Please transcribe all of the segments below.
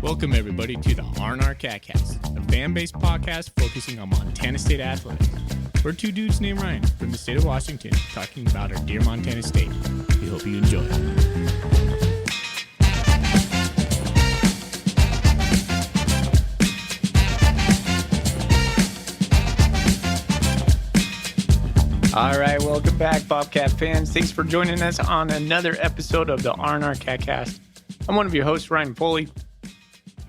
Welcome, everybody, to the R&R CatCast, a fan-based podcast focusing on Montana State athletics. We're two dudes named Ryan from the state of Washington talking about our dear Montana State. We hope you enjoy. All right, welcome back, Bobcat fans. Thanks for joining us on another episode of the R&R CatCast. I'm one of your hosts, Ryan Foley.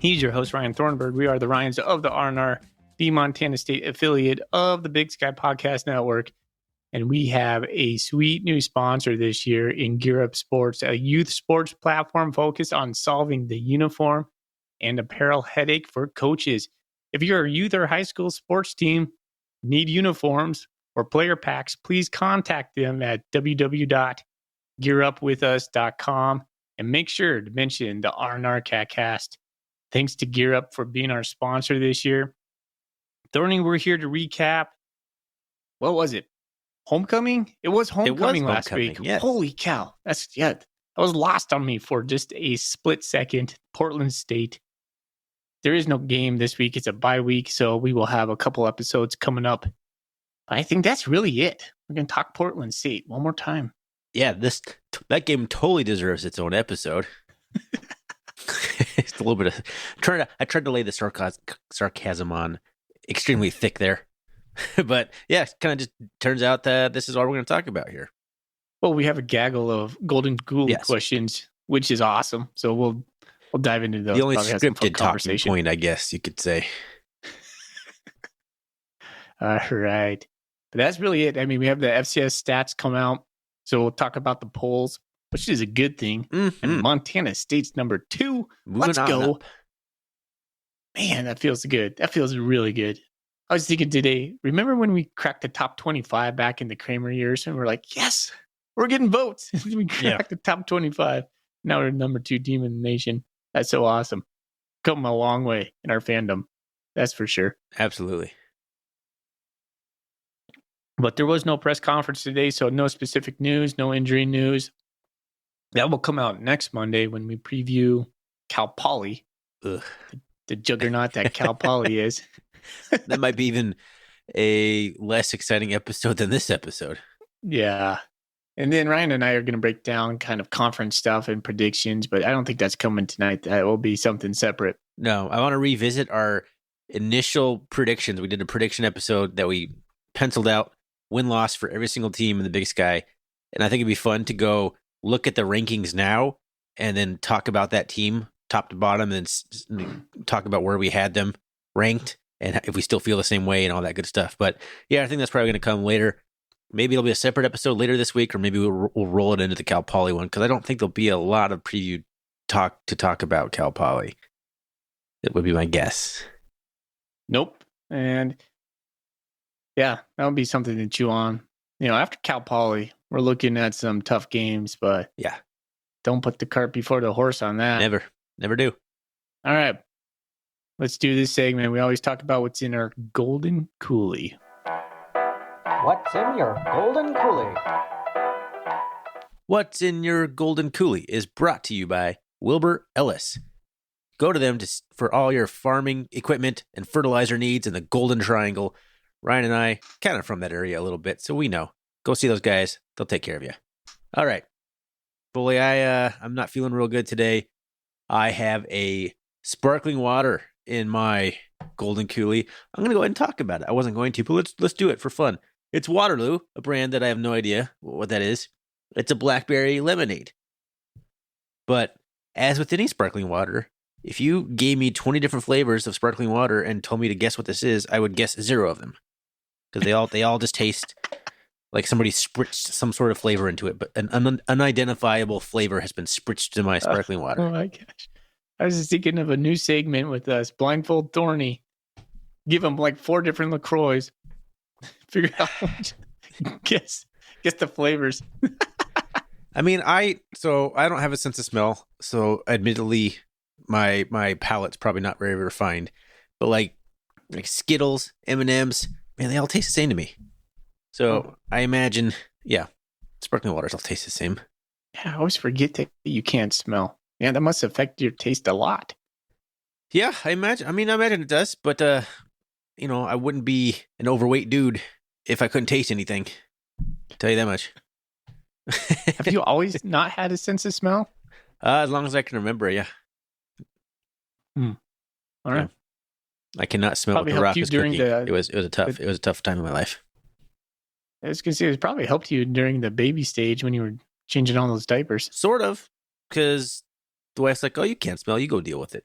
He's your host, Ryan Thornburg. We are the Ryans of the R&R, the Montana State affiliate of the Big Sky Podcast Network. And we have a sweet new sponsor this year in Gear Up Sports, a youth sports platform focused on solving the uniform and apparel headache for coaches. If you're a youth or high school sports team, need uniforms or player packs, please contact them at www.gearupwithus.com and make sure to mention the R&R CatCast. Thanks to Gear Up for being our sponsor this year. Thorny, we're here to recap. What was it? Homecoming? It was homecoming last week. Yes. Holy cow. That was lost on me for just a split second. Portland State. There is no game this week. It's a bye week, so we will have a couple episodes coming up. I think that's really it. We're going to talk Portland State one more time. Yeah, that game totally deserves its own episode. It's a little bit of I tried to lay the sarcasm on extremely thick there, but yeah, it kind of just turns out that this is all we're going to talk about here. Well, we have a gaggle of Golden Coolie questions, which is awesome. So we'll dive into those. The only scripted talking point, I guess you could say. All right, but that's really it. I mean, we have the FCS stats come out, so we'll talk about the polls, which is a good thing. Mm-hmm. And Montana State's number 2. Let's go. Up. Man, that feels good. That feels really good. I was thinking today, remember when we cracked the top 25 back in the Kramer years? And we're like, yes, we're getting votes. We cracked the top 25. Now we're number 2 team in the nation. That's so awesome. Come a long way in our fandom. That's for sure. Absolutely. But there was no press conference today, so no specific news, no injury news. That will come out next Monday when we preview Cal Poly, the juggernaut that Cal Poly is. That might be even a less exciting episode than this episode. Yeah. And then Ryan and I are going to break down kind of conference stuff and predictions, but I don't think that's coming tonight. That will be something separate. No, I want to revisit our initial predictions. We did a prediction episode that we penciled out win-loss for every single team in the Big Sky. And I think it'd be fun to go look at the rankings now and then talk about that team top to bottom and then talk about where we had them ranked and if we still feel the same way and all that good stuff. But yeah, I think that's probably going to come later. Maybe it'll be a separate episode later this week, or maybe we'll roll it into the Cal Poly one, because I don't think there'll be a lot of preview talk about Cal Poly. That would be my guess. Nope. And yeah, that'll be something to chew on. You know, after Cal Poly, we're looking at some tough games, but yeah, don't put the cart before the horse on that. Never do. All right, let's do this segment. We always talk about what's in our Golden Coolie. What's in your Golden Coolie? What's in your Golden Coolie is brought to you by Wilbur Ellis. Go to them for all your farming equipment and fertilizer needs in the Golden Triangle. Ryan and I kind of from that area a little bit, so we know. Go see those guys. They'll take care of you. All right. Bully, I'm not feeling real good today. I have a sparkling water in my Golden Coolie. I'm going to go ahead and talk about it. I wasn't going to, but let's do it for fun. It's Waterloo, a brand that I have no idea what that is. It's a blackberry lemonade. But as with any sparkling water, if you gave me 20 different flavors of sparkling water and told me to guess what this is, I would guess 0 of them. Because they all just taste like somebody spritzed some sort of flavor into it, but an unidentifiable flavor has been spritzed in my sparkling water. Oh my gosh. I was just thinking of a new segment with us, Blindfold Thorny. Give him like 4 different LaCroix. Figure out guess the flavors. I mean, I don't have a sense of smell, so admittedly my palate's probably not very refined. But like Skittles, M&Ms, man, they all taste the same to me. So I imagine, yeah, sparkling waters all taste the same. Yeah, I always forget that you can't smell. Yeah, that must affect your taste a lot. Yeah, I imagine it does, but I wouldn't be an overweight dude if I couldn't taste anything. Tell you that much. Have you always not had a sense of smell? As long as I can remember, yeah. All right. I cannot smell Probably what the helped rock you is during cooking. It was a tough time in my life. I was gonna say it probably helped you during the baby stage when you were changing all those diapers. Sort of, because the wife's like, "Oh, you can't smell. You go deal with it,"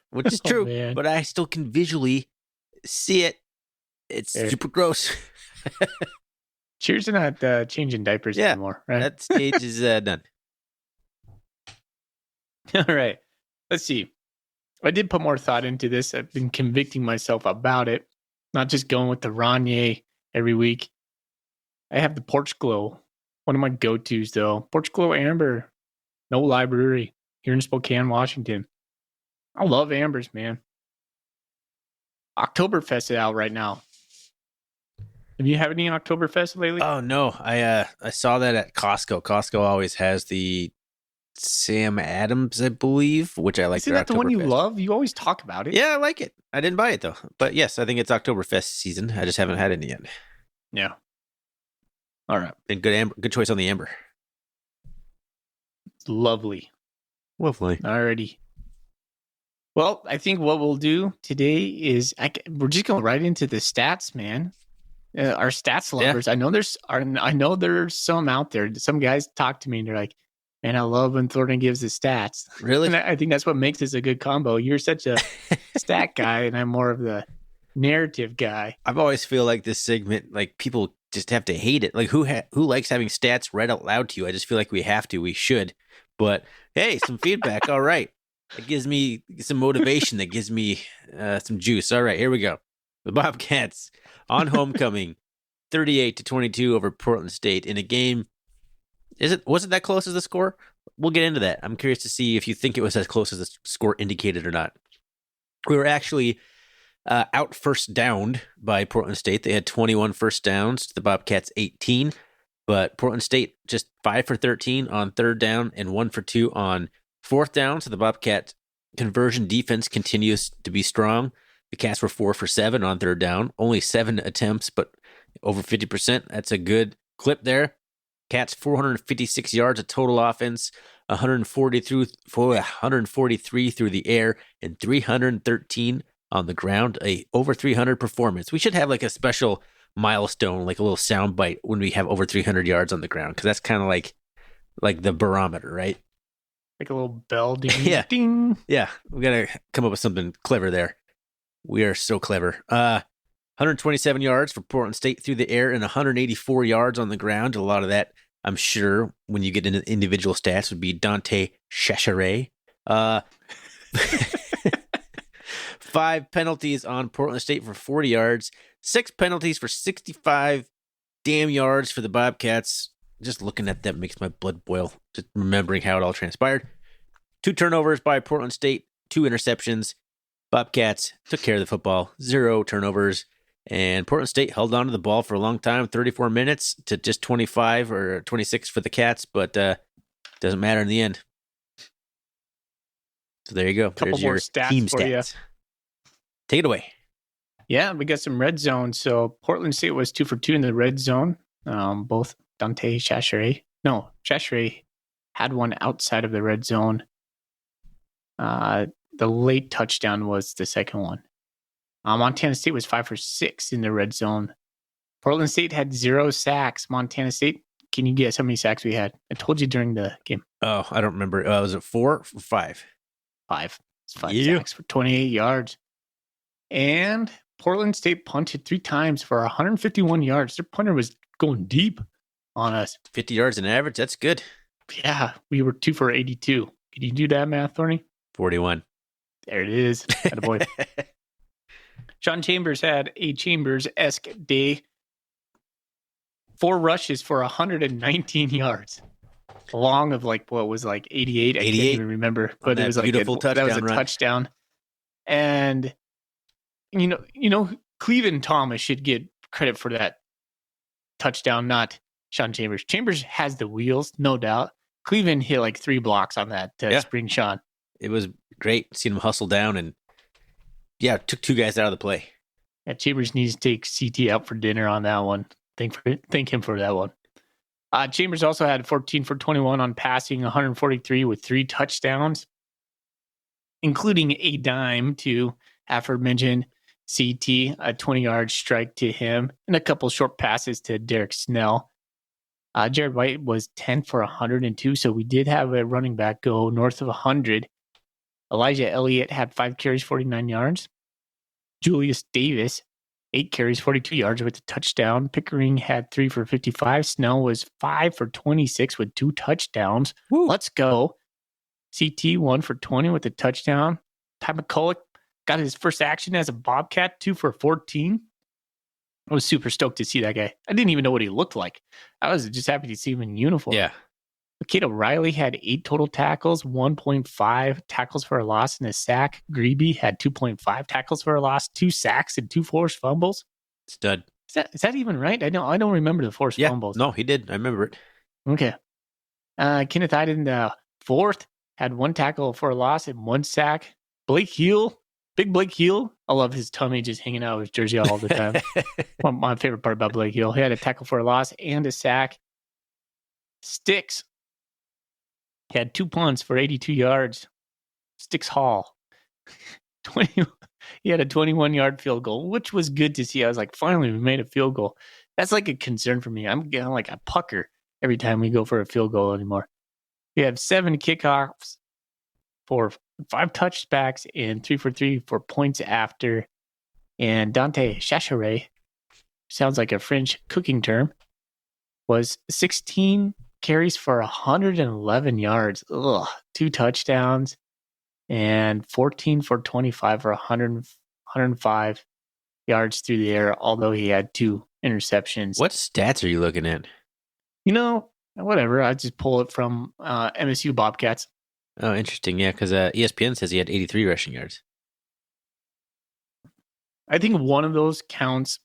which is Oh, true. man. But I still can visually see it. It's Fair. super gross. Cheers to not changing diapers anymore, right? That stage is done. All right. Let's see. I did put more thought into this. I've been convicting myself about it, not just going with the Ranier every week. I have the Porch Glow, one of my go-tos though. Porch Glow Amber, no library here in Spokane, Washington. I love ambers, man. Oktoberfest is out right now. Have you had any Oktoberfest lately? Oh no, I saw that at Costco. Costco always has the Sam Adams, I believe, which I like. Isn't that the one you love? You always talk about it. Yeah, I like it. I didn't buy it though, but yes, I think it's Oktoberfest season. I just haven't had any yet. Yeah. All right. And good choice on the amber. Lovely. Lovely. Alrighty. Well, I think what we'll do today is we're just going right into the stats, man. Our stats lovers. Yeah. I know there's some out there. Some guys talk to me and they're like, "Man, I love when Thornton gives the stats." Really? And I think that's what makes this a good combo. You're such a stat guy, and I'm more of the narrative guy. I've always feel like this segment, like people just have to hate it. Like who likes having stats read out loud to you? I just feel like we have to. We should. But hey, some feedback. All right. It gives me some motivation. That gives me some juice. All right, here we go. The Bobcats on homecoming, 38-22 over Portland State in a game. Was it that close as the score? We'll get into that. I'm curious to see if you think it was as close as the score indicated or not. We were actually out first downed by Portland State. They had 21 first downs to the Bobcats 18, but Portland State just 5 for 13 on third down and 1 for 2 on fourth down. So the Bobcat conversion defense continues to be strong. The Cats were 4 for 7 on third down, only 7 attempts, but over 50%. That's a good clip there. Cats 456 yards of total offense, 143 through the air, and 313 on the ground. A over 300 performance. We should have like a special milestone, like a little sound bite when we have over 300 yards on the ground, because that's kind of like the barometer, right? Like a little bell ding, yeah. Ding. Yeah, we got to come up with something clever there. We are so clever. 127 yards for Portland State through the air and 184 yards on the ground. A lot of that, I'm sure, when you get into individual stats, would be Dante Chachere. 5 penalties on Portland State for 40 yards. 6 penalties for 65 damn yards for the Bobcats. Just looking at that makes my blood boil, just remembering how it all transpired. 2 turnovers by Portland State, 2 interceptions. Bobcats took care of the football, 0 turnovers. And Portland State held on to the ball for a long time, 34 minutes to just 25 or 26 for the Cats, but doesn't matter in the end. So there you go. Couple more stats team for stats. Take it away. Yeah, we got some red zone. So Portland State was 2 for 2 in the red zone. Both Dante Chachere had one outside of the red zone. The late touchdown was the second one. Montana State was 5 for 6 in the red zone. Portland State had 0 sacks. Montana State, can you guess how many sacks we had? I told you during the game. Oh, I don't remember. Was it 4 or 5? 5. It's 5 sacks for 28 yards. And Portland State punted 3 times for 151 yards. Their punter was going deep on us. 50 yards an average. That's good. Yeah, we were 2 for 82. Can you do that math, Thorny? 41. There it is. Attaboy. Sean Chambers had a Chambers-esque day. 4 rushes for 119 yards. Long of 88. 88. I can't even remember, but it was beautiful touchdown. That was a touchdown. And Cleveland Thomas should get credit for that touchdown, not Sean Chambers. Chambers has the wheels, no doubt. Cleveland hit 3 blocks on that to spring Sean. It was great seeing him hustle down and, took two guys out of the play. Yeah, Chambers needs to take CT out for dinner on that one. Thank him for that one. Chambers also had 14 for 21 on passing, 143 with 3 touchdowns, including a dime to aforementioned CT, a 20-yard strike to him, and a couple short passes to Derek Snell. Jared White was 10 for 102, so we did have a running back go north of 100. Elijah Elliott had 5 carries, 49 yards. Julius Davis, 8 carries, 42 yards with a touchdown. Pickering had 3 for 55. Snell was 5 for 26 with 2 touchdowns. Woo. Let's go. CT 1 for 20 with a touchdown. Ty McCulloch got his first action as a Bobcat, 2 for 14. I was super stoked to see that guy. I didn't even know what he looked like. I was just happy to see him in uniform. Yeah. Kato Riley had 8 total tackles, 1.5 tackles for a loss and a sack. Greeby had 2.5 tackles for a loss, 2 sacks, and 2 forced fumbles. Stud. Is that even right? I don't remember the forced fumbles. No, he did. I remember it. Okay. Kenneth Iden, the fourth, had 1 tackle for a loss and 1 sack. Blake Heel, big Blake Heel. I love his tummy just hanging out of his jersey all the time. My favorite part about Blake Heel. He had a tackle for a loss and a sack. Sticks. He had 2 punts for 82 yards. Sticks Hall. He had a 21-yard field goal, which was good to see. I was like, finally, we made a field goal. That's like a concern for me. I'm getting like a pucker every time we go for a field goal anymore. We have 7 kickoffs for 5 touchbacks and 3 for 3 for points after. And Dante Chachere, sounds like a French cooking term, was 16 carries for 111 yards. 2 touchdowns and 14 for 25 for 105 yards through the air, although he had 2 interceptions. What stats are you looking at? Whatever. I just pull it from MSU Bobcats. Oh, interesting. Yeah, because ESPN says he had 83 rushing yards. I think one of those counts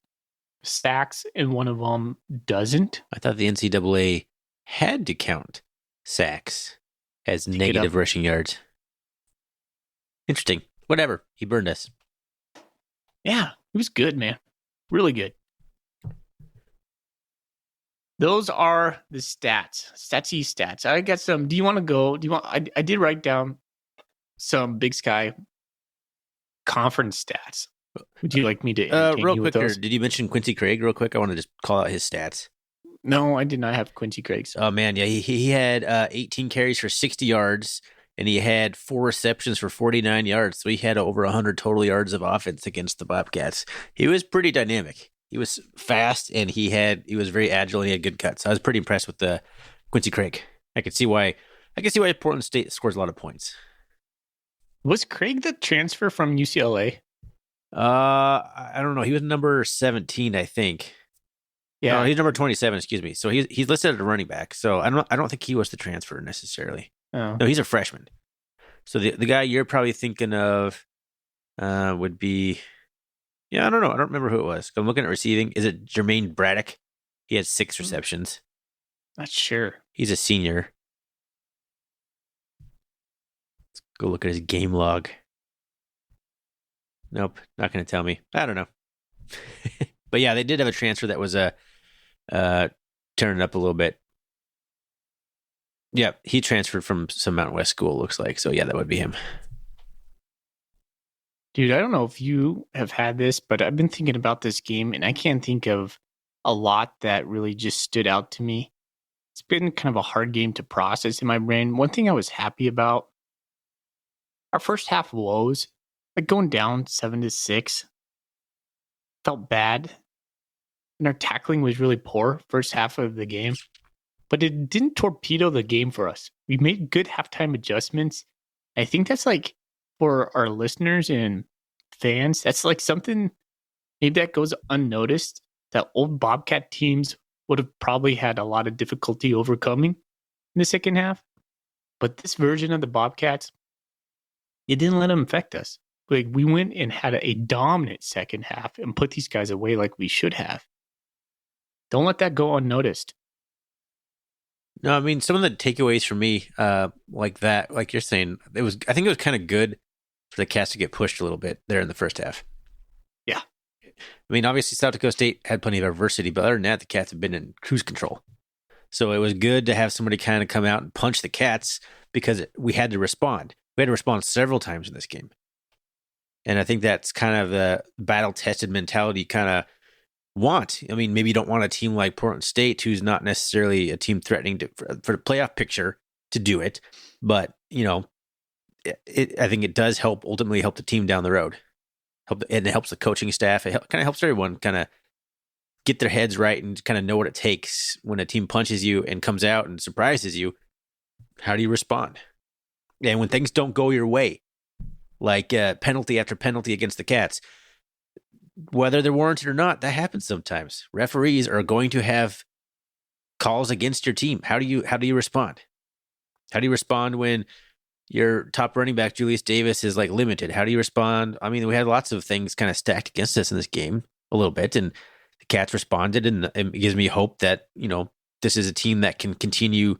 sacks and one of them doesn't. I thought the NCAA had to count sacks as negative rushing yards. Interesting. Whatever. He burned us. Yeah, it was good, man. Really good. Those are the stats. Statsy stats. I got some. Do you want to go? I did write down some Big Sky conference stats. Would you like me to real quick here, did you mention Quincy Craig real quick? I want to just call out his stats. No, I did not have Quincy Craig's. Oh, man. Yeah, he had 18 carries for 60 yards, and he had 4 receptions for 49 yards. So he had over 100 total yards of offense against the Bobcats. He was pretty dynamic. He was fast, and he was very agile, and he had good cuts. I was pretty impressed with the Quincy Craig. I could see why Portland State scores a lot of points. Was Craig the transfer from UCLA? I don't know. He was number 17, I think. Yeah, no, he's number 27. Excuse me. So he's listed as a running back. So I don't think he was the transfer necessarily. Oh. No, he's a freshman. So the guy you're probably thinking of would be. Yeah, I don't know. I don't remember who it was. I'm looking at receiving. Is it Jermaine Braddock? He had 6 receptions. Not sure. He's a senior. Let's go look at his game log. Nope, not going to tell me. I don't know. But yeah, they did have a transfer that was turning up a little bit. Yeah, he transferred from some Mountain West school, looks like. So yeah, that would be him. Dude, I don't know if you have had this, but I've been thinking about this game, and I can't think of a lot that really just stood out to me. It's been kind of a hard game to process in my brain. One thing I was happy about, our first half woes, like going down 7-6, felt bad. And our tackling was really poor first half of the game. But it didn't torpedo the game for us. We made good halftime adjustments. I think that's like, for our listeners and fans, that's like something maybe that goes unnoticed that old Bobcat teams would have probably had a lot of difficulty overcoming in the second half. But this version of the Bobcats, it didn't let them affect us. Like, we went and had a dominant second half and put these guys away like we should have. Don't let that go unnoticed. No, I mean, some of the takeaways for me, like that, like you're saying, I think it was kind of good for the Cats to get pushed a little bit there in the first half. Yeah. I mean, obviously, South Dakota State had plenty of adversity, but other than that, the Cats have been in cruise control. So it was good to have somebody kind of come out and punch the Cats because we had to respond. We had to respond several times in this game. And I think that's kind of the battle-tested mentality you kind of want. I mean, maybe you don't want a team like Portland State, who's not necessarily a team threatening for the playoff picture to do it. But, I think it does ultimately help the team down the road. And it helps the coaching staff. It kind of helps everyone kind of get their heads right and kind of know what it takes when a team punches you and comes out and surprises you. How do you respond? And when things don't go your way, like penalty after penalty against the Cats, whether they're warranted or not, that happens sometimes. Referees are going to have calls against your team. How do you respond? How do you respond when your top running back, Julius Davis, is like limited? How do you respond? I mean, we had lots of things kind of stacked against us in this game a little bit, and the Cats responded, and it gives me hope that, this is a team that can continue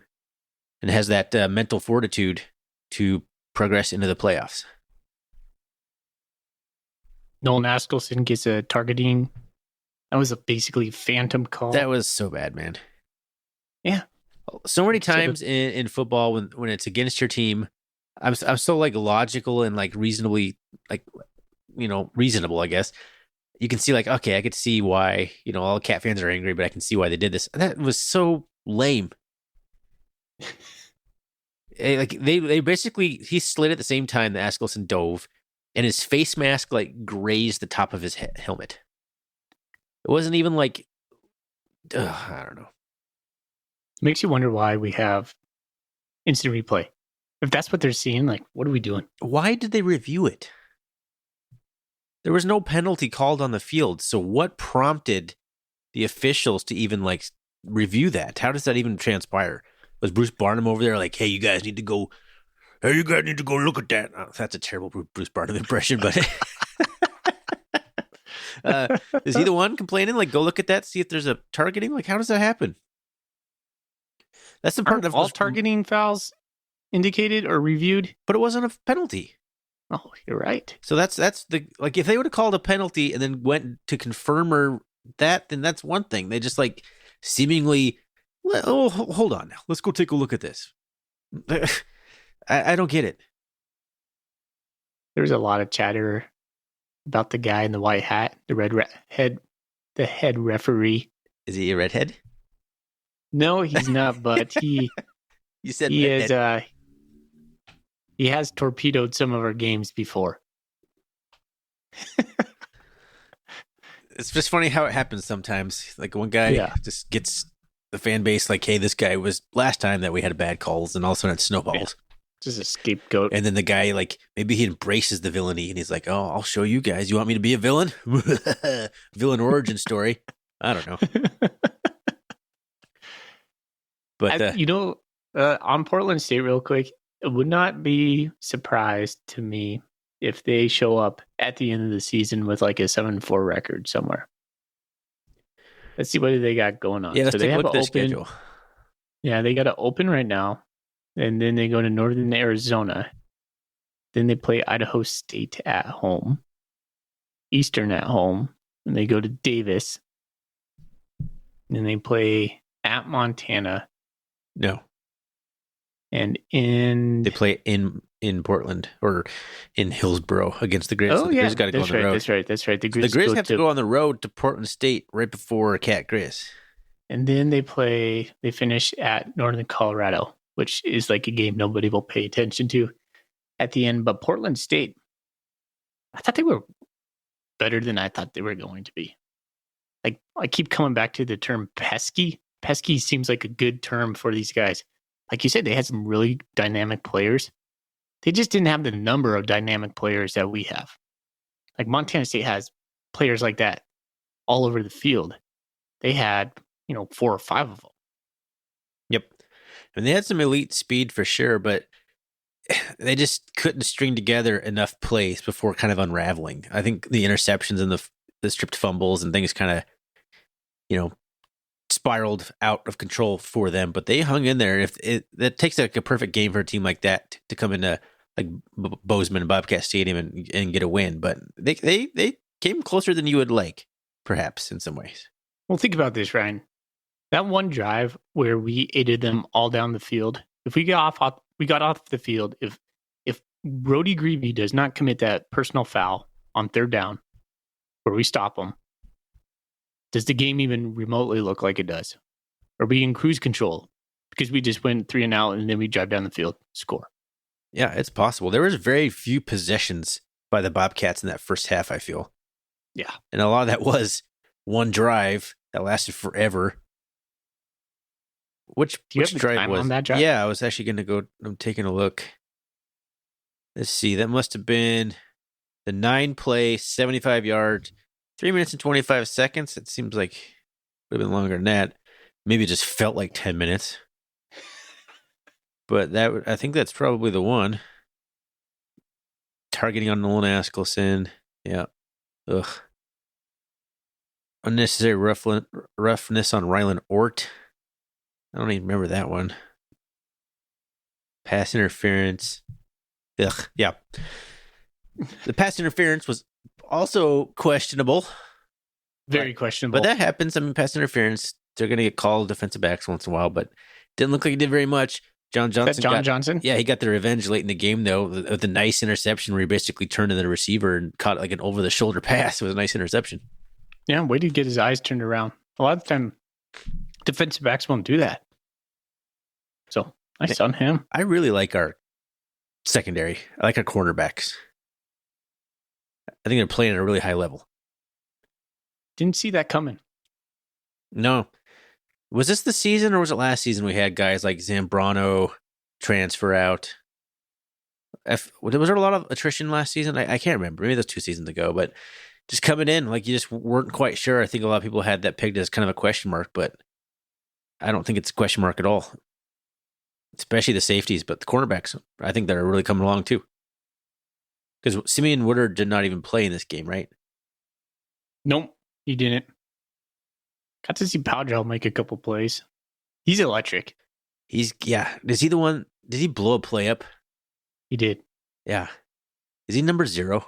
and has that mental fortitude to progress into the playoffs. Nolan Askelson gets a targeting. That was a basically phantom call. That was so bad, man. Yeah. So many times in football when it's against your team, I'm so like logical and like reasonably reasonable, I guess. You can see like, okay, I could see why, all Cat fans are angry, but I can see why they did this. That was so lame. Like they basically, he slid at the same time that Askelson dove, and his face mask like grazed the top of his helmet. It wasn't even like, I don't know. Makes you wonder why we have instant replay. If that's what they're seeing, like, what are we doing? Why did they review it? There was no penalty called on the field. So what prompted the officials to even like review that? How does that even transpire? Was Bruce Barnum over there like, hey, you guys need to go look at that? Oh, that's a terrible Bruce Barnum impression, but is he the one complaining? Like, go look at that, see if there's a targeting? Like, how does that happen? That's the part of all targeting fouls indicated or reviewed, but it wasn't a penalty. Oh, you're right. So that's the, like, if they would have called a penalty and then went to confirm that, then that's one thing. They just like seemingly, oh, hold on now, let's go take a look at this. I don't get it. There's a lot of chatter about the guy in the white hat, the head referee. Is he a redhead? No, he's not. But he is. He has torpedoed some of our games before. It's just funny how it happens sometimes. Like one guy just gets the fan base like, hey, this guy was last time that we had bad calls, and all of a sudden it snowballs. Yeah. Just a scapegoat. And then the guy, like, maybe he embraces the villainy and he's like, oh, I'll show you guys. You want me to be a villain? Villain origin story. I don't know. But on Portland State real quick, it would not be surprised to me if they show up at the end of the season with like a 7-4 record somewhere. Let's see what they got going on. Yeah, let's take a look at their schedule. Yeah, they got to open right now. And then they go to Northern Arizona. Then they play Idaho State at home. Eastern at home. And they go to Davis. And then they play at Montana. No. And they play in Portland or in Hillsboro against the Grizz. Oh, so the yeah. Grizz got to go on the road. That's right. The Grizz have to go on the road to Portland State right before Cat Grizz. And then they finish at Northern Colorado, which is like a game nobody will pay attention to at the end. But Portland State, I thought they were better than I thought they were going to be. Like, I keep coming back to the term pesky. Pesky seems like a good term for these guys. Like you said, they had some really dynamic players. They just didn't have the number of dynamic players that we have. Like Montana State has players like that all over the field. They had, 4 or 5 of them. Yep. And they had some elite speed for sure, but they just couldn't string together enough plays before kind of unraveling. I think the interceptions and the stripped fumbles and things kind of, spiraled out of control for them, but they hung in there. That takes like a perfect game for a team like that to come into like Bozeman and Bobcat Stadium and get a win. But they came closer than you would like, perhaps in some ways. Well, think about this, Ryan. That one drive where we aided them all down the field. If we got off the field, if Brody Greavy does not commit that personal foul on third down, where we stop them, does the game even remotely look like it does? Are we in cruise control because we just went 3 and out and then we drive down the field, score? Yeah, it's possible. There was very few possessions by the Bobcats in that first half, I feel. Yeah. And a lot of that was one drive that lasted forever. Which drive was on that drive? Yeah, I was actually going to go. I'm taking a look. Let's see. That must have been the 9-play, 75 yards, 3 minutes and 25 seconds. It seems like it would have been longer than that. Maybe it just felt like 10 minutes. But I think that's probably the one. Targeting on Nolan Askelson. Yeah. Ugh. Unnecessary roughness on Rylan Ort. I don't even remember that one. Pass interference. Ugh. Yeah. The pass interference was also questionable. Very questionable. But that happens. I mean, pass interference, they're going to get called defensive backs once in a while, but didn't look like he did very much. John Johnson. Yeah, he got the revenge late in the game, though, with the nice interception where he basically turned to the receiver and caught like an over-the-shoulder pass. It was a nice interception. Yeah, way to get his eyes turned around. A lot of the time, defensive backs won't do that. So, nice on him. I really like our secondary. I like our cornerbacks. I think they're playing at a really high level. Didn't see that coming. No. Was this the season or was it last season we had guys like Zambrano transfer out? Was there a lot of attrition last season? I can't remember. Maybe that's 2 seasons ago, but just coming in, like you just weren't quite sure. I think a lot of people had that pegged as kind of a question mark, but I don't think it's a question mark at all. Especially the safeties, but the cornerbacks, I think they're really coming along too. Because Simeon Woodard did not even play in this game, right? Nope, he didn't. Got to see Powdrell make a couple plays. He's electric. Is he the one? Did he blow a play up? He did. Yeah. Is he number 0?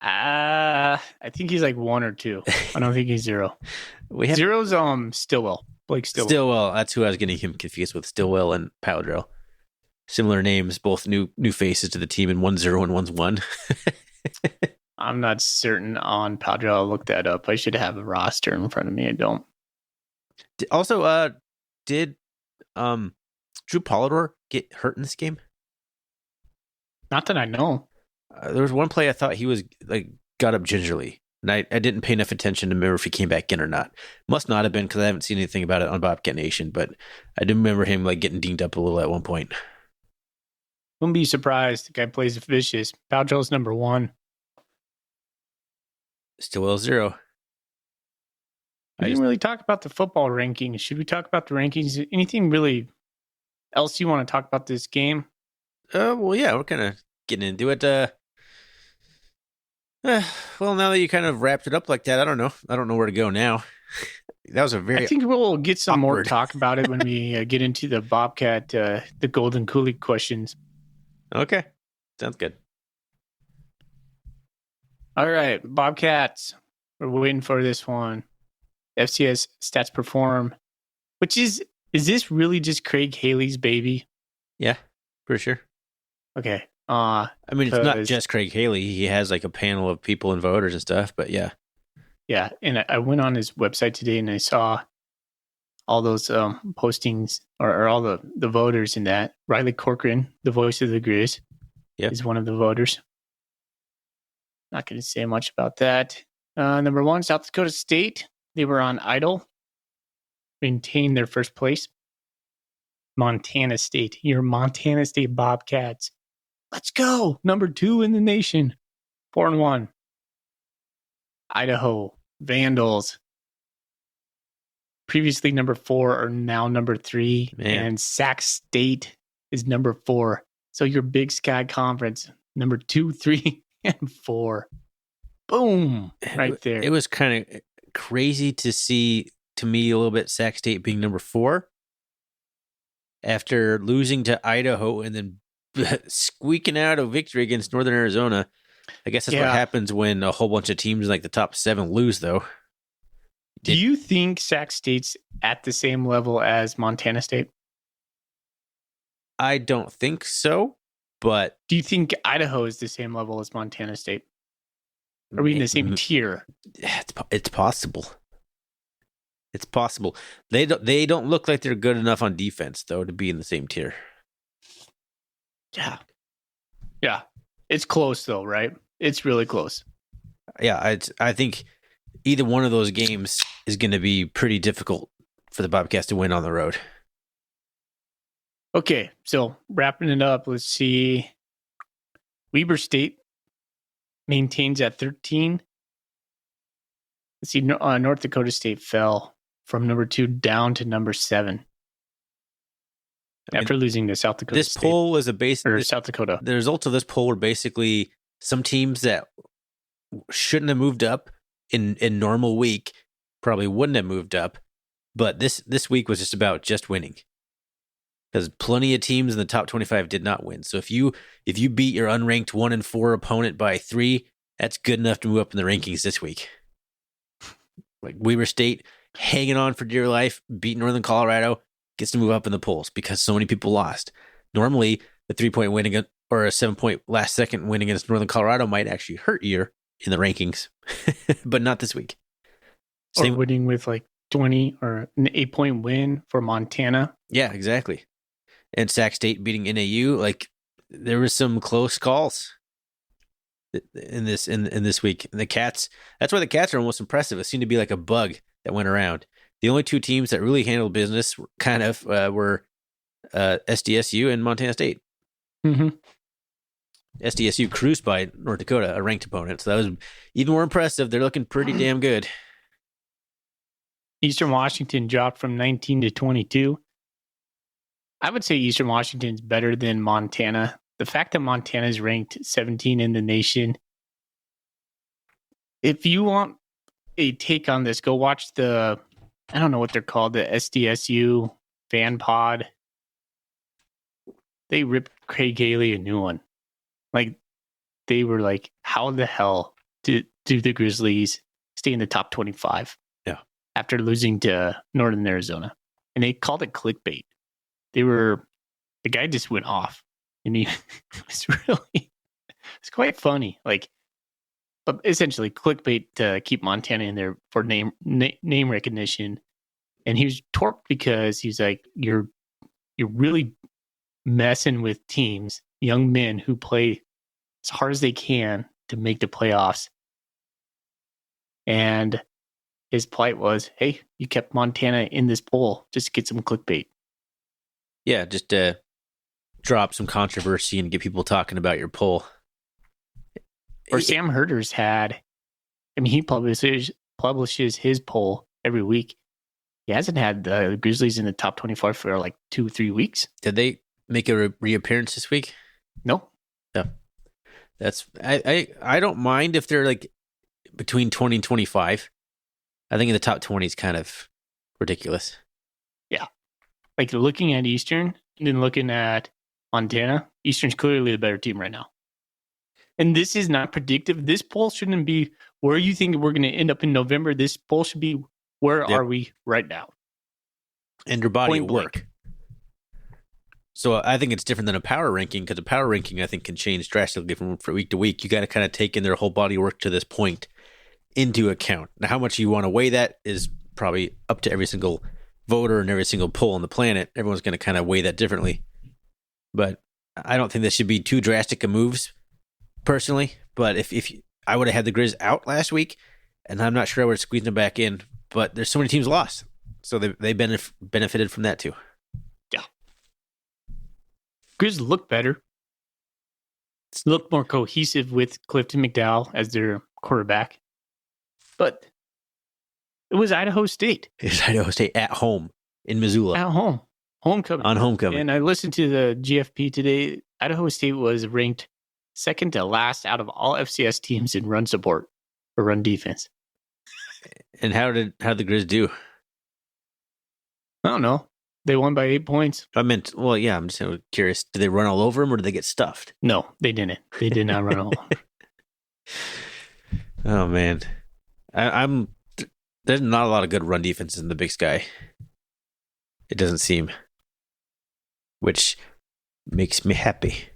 I think he's like 1 or 2. I don't think he's 0. Zero's Stillwell. Blake Stillwell. Stillwell. That's who I was getting him confused with. Stillwell and Powdrell. Similar names, both new faces to the team, and one's 0 and one's 1. I'm not certain on Powdrell. I'll look that up. I should have a roster in front of me. I don't. Also, did Drew Polidor get hurt in this game? Not that I know. There was one play I thought he was like got up gingerly, and I didn't pay enough attention to remember if he came back in or not. Must not have been because I haven't seen anything about it on Bobcat Nation, but I do remember him like getting dinged up a little at one point. Wouldn't be surprised. The guy plays vicious. Powdrell's number 1. Stillwell 0. I didn't really talk about the football rankings. Should we talk about the rankings? Anything really else you want to talk about this game? Well, yeah, we're kind of getting into it. Well, now that you kind of wrapped it up like that, I don't know. I don't know where to go now. That was a very. I think we'll get some awkward. more talk about it when we get into the Bobcat, the Golden Coolie questions. Okay, sounds good. All right, Bobcats. We're waiting for this one. FCS Stats Perform, which is this really just Craig Haley's baby? Yeah, for sure. Okay. I mean, it's not just Craig Haley. He has like a panel of people and voters and stuff, but yeah. Yeah, and I went on his website today and I saw all those postings or all the voters in that. Riley Corcoran, the voice of the Grizz, is one of the voters. Not going to say much about that. Number 1, South Dakota State. They were on idle. Maintained their first place. Montana State. Your Montana State Bobcats. Let's go. Number 2 in the nation. 4-1. Idaho Vandals. Previously number 4 are now number 3. Man. And Sac State is number 4. So your Big Sky Conference, number 2, 3, and 4. Boom. Right there. It was kind of crazy to see to me a little bit Sac State being number 4 after losing to Idaho and then squeaking out a victory against Northern Arizona. I guess that's what happens when a whole bunch of teams in like the top 7 lose, though. Do you think Sac State's at the same level as Montana State? I don't think so, but... Do you think Idaho is the same level as Montana State? Are we in the same tier? It's possible. It's possible. They don't look like they're good enough on defense, though, to be in the same tier. Yeah. Yeah. It's close, though, right? It's really close. Yeah, I think either one of those games is going to be pretty difficult for the Bobcats to win on the road. Okay, so wrapping it up, let's see. Weber State maintains at 13. Let's see, North Dakota State fell from number 2 down to number 7 after losing to South Dakota This State. poll was a base... South Dakota. The results of this poll were basically some teams that shouldn't have moved up in normal week probably wouldn't have moved up, but this week was just about just winning. Because plenty of teams in the top 25 did not win. So if you beat your unranked 1-4 opponent by 3, that's good enough to move up in the rankings this week. Like Weber State hanging on for dear life, beating Northern Colorado, gets to move up in the polls because so many people lost. Normally, the 3-point win or a 7-point last second win against Northern Colorado might actually hurt you in the rankings, but not this week. Or winning with like 20 or an 8-point win for Montana. Yeah, exactly. And Sac State beating NAU, like there was some close calls in this week. And the Cats, that's why the Cats are almost impressive. It seemed to be like a bug that went around. The only 2 teams that really handled business kind of were SDSU and Montana State. Mm-hmm. SDSU cruised by North Dakota, a ranked opponent. So that was even more impressive. They're looking pretty damn good. Eastern Washington dropped from 19 to 22. I would say Eastern Washington's better than Montana. The fact that Montana is ranked 17 in the nation. If you want a take on this, go watch I don't know what they're called, the SDSU fan pod. They ripped Craig Haley a new one. Like, they were like, how the hell do the Grizzlies stay in the top 25? Yeah. After losing to Northern Arizona. And they called it clickbait. The guy just went off. And he it's quite funny. Like, but essentially clickbait to keep Montana in there for name recognition. And he was torqued because he's like, you're really messing with teams, young men who play as hard as they can to make the playoffs. And his plight was, hey, you kept Montana in this poll just to get some clickbait. Yeah, just drop some controversy and get people talking about your poll. Or Sam Herder's he publishes his poll every week. He hasn't had the Grizzlies in the top 24 for like 2-3 weeks. Did they make a reappearance this week? No. Yeah. That's I don't mind if they're like between 20 and 25. I think in the top 20 is kind of ridiculous. Yeah. Like looking at Eastern and then looking at Montana, Eastern's clearly the better team right now. And this is not predictive. This poll shouldn't be where you think we're going to end up in November. This poll should be where are we right now? And your body of work. So I think it's different than a power ranking because a power ranking I think can change drastically from week to week. You got to kind of take in their whole body of work to this point into account. Now, how much you want to weigh that is probably up to every single voter and every single poll on the planet. Everyone's going to kind of weigh that differently. But I don't think this should be too drastic of moves, personally. But if I would have had the Grizz out last week, and I'm not sure I would have squeezed them back in. But there's so many teams lost, so they benefited from that too. Yeah, Grizz look better. It's looked more cohesive with Clifton McDowell as their quarterback. But it was Idaho State. It was Idaho State at home in Missoula. At home. Homecoming. On homecoming. And I listened to the GFP today. Idaho State was ranked second to last out of all FCS teams in run support or run defense. And how did the Grizz do? I don't know. They won by 8 points. I meant, well, yeah, I'm just curious. Did they run all over him or did they get stuffed? No, they didn't. They did not run all. Oh, man. I'm there's not a lot of good run defenses in the Big Sky. It doesn't seem, which makes me happy.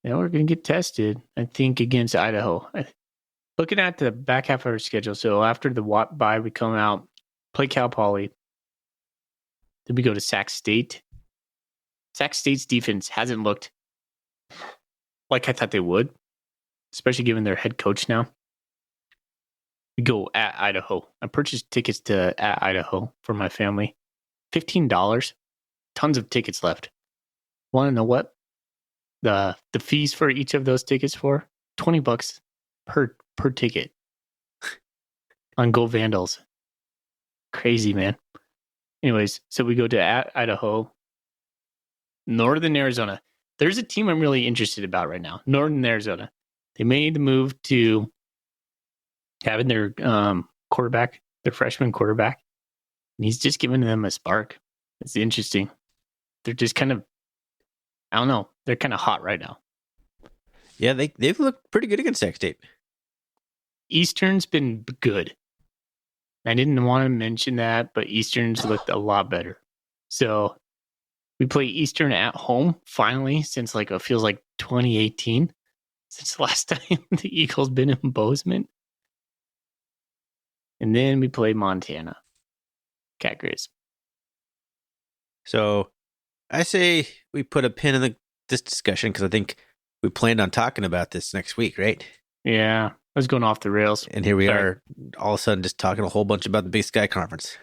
Yeah, we're going to get tested, I think, against Idaho. Looking at the back half of our schedule, so after the bye, we come out, play Cal Poly. Then we go to Sac State. Sac State's defense hasn't looked like I thought they would, especially given their head coach now. We go at Idaho. I purchased tickets to at Idaho for my family. $15. Tons of tickets left. Want to know what the fees for each of those tickets for? $20 per ticket on Go Vandals. Crazy, man. Anyways, so we go to at Idaho, Northern Arizona. There's a team I'm really interested about right now. Northern Arizona. They made the move to having their quarterback, their freshman quarterback, and he's just giving them a spark. It's interesting. They're just kind of, I don't know. They're kind of hot right now. Yeah, they've looked pretty good against Sac State. Eastern's been good. I didn't want to mention that, but Eastern's looked a lot better. So we play Eastern at home finally since it feels like 2018, since the last time the Eagles been in Bozeman. And then we play Montana. Cat Grizz. So I say we put a pin in this discussion because I think we planned on talking about this next week, right? Yeah, I was going off the rails. And here we are all of a sudden just talking a whole bunch about the Big Sky Conference.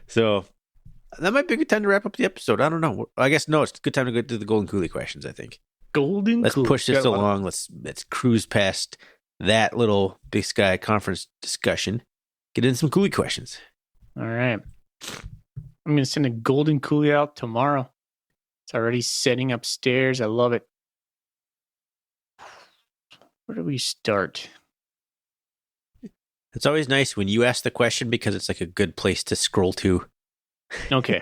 So that might be a good time to wrap up the episode. I don't know. I guess, no, it's a good time to go to the Golden Coolie questions, I think. Let's push this along. Let's cruise past that little Big Sky Conference discussion. Get in some Coolie questions. All right. I'm going to send a Golden Coolie out tomorrow. It's already setting upstairs. I love it. Where do we start? It's always nice when you ask the question because it's like a good place to scroll to. Okay.